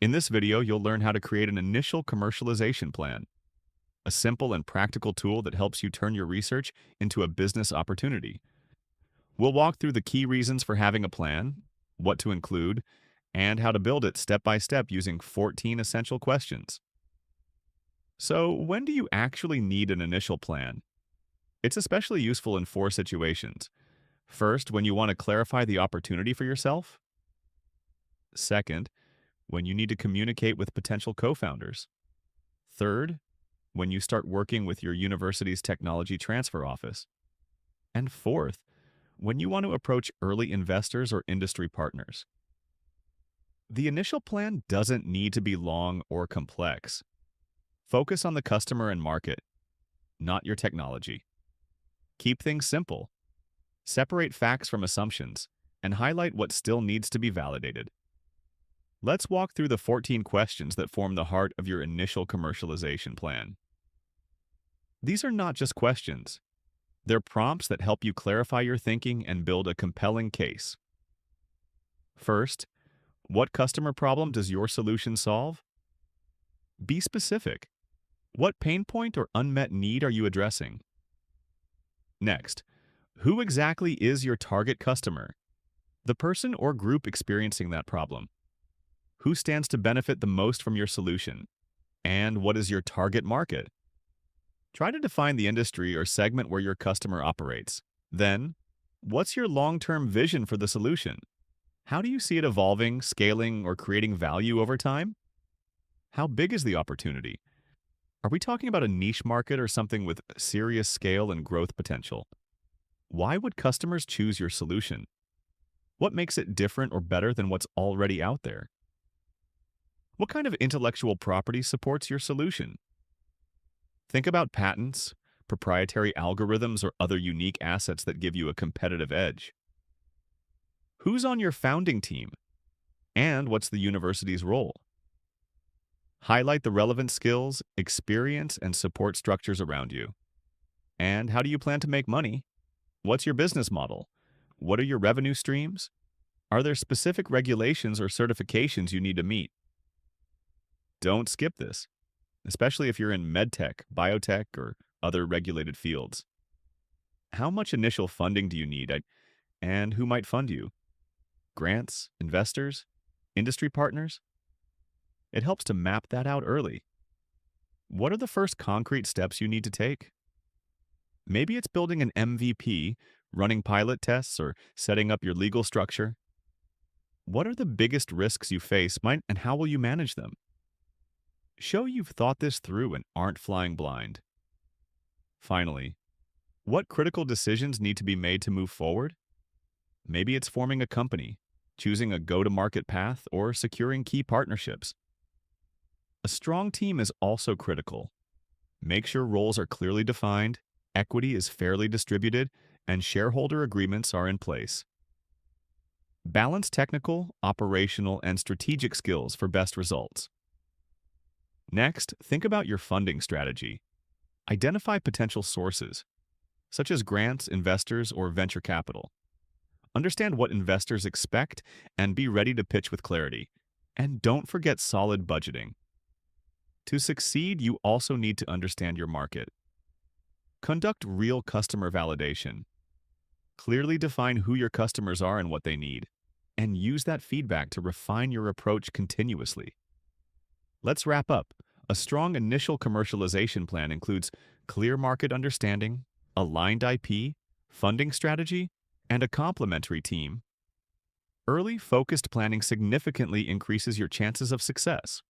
In this video, you'll learn how to create an initial commercialization plan, a simple and practical tool that helps you turn your research into a business opportunity. We'll walk through the key reasons for having a plan, what to include, and how to build it step by step using 14 essential questions. So, when do you actually need an initial plan? It's especially useful in four situations. First, when you want to clarify the opportunity for yourself. Second, when you need to communicate with potential co-founders. Third, when you start working with your university's technology transfer office. And fourth, when you want to approach early investors or industry partners. The initial plan doesn't need to be long or complex. Focus on the customer and market, not your technology. Keep things simple. Separate facts from assumptions, and highlight what still needs to be validated. Let's walk through the 14 questions that form the heart of your initial commercialization plan. These are not just questions. They're prompts that help you clarify your thinking and build a compelling case. First, what customer problem does your solution solve? Be specific. What pain point or unmet need are you addressing? Next, who exactly is your target customer? The person or group experiencing that problem. Who stands to benefit the most from your solution? And what is your target market? Try to define the industry or segment where your customer operates. Then, what's your long-term vision for the solution? How do you see it evolving, scaling, or creating value over time? How big is the opportunity? Are we talking about a niche market or something with serious scale and growth potential? Why would customers choose your solution? What makes it different or better than what's already out there? What kind of intellectual property supports your solution? Think about patents, proprietary algorithms, or other unique assets that give you a competitive edge. Who's on your founding team? And what's the university's role? Highlight the relevant skills, experience, and support structures around you. And how do you plan to make money? What's your business model? What are your revenue streams? Are there specific regulations or certifications you need to meet? Don't skip this, especially if you're in medtech, biotech, or other regulated fields. How much initial funding do you need, and who might fund you? Grants, investors, industry partners? It helps to map that out early. What are the first concrete steps you need to take? Maybe it's building an MVP, running pilot tests, or setting up your legal structure. What are the biggest risks you face, and how will you manage them? Show you've thought this through and aren't flying blind. Finally, what critical decisions need to be made to move forward? Maybe it's forming a company, choosing a go-to-market path, or securing key partnerships. A strong team is also critical. Make sure roles are clearly defined, equity is fairly distributed, and shareholder agreements are in place. Balance technical, operational, and strategic skills for best results. Next, think about your funding strategy. Identify potential sources, such as grants, investors, or venture capital. Understand what investors expect and be ready to pitch with clarity. And don't forget solid budgeting. To succeed, you also need to understand your market. Conduct real customer validation. Clearly define who your customers are and what they need, and use that feedback to refine your approach continuously. Let's wrap up. A strong initial commercialization plan includes clear market understanding, aligned IP, funding strategy, and a complementary team. Early, focused planning significantly increases your chances of success.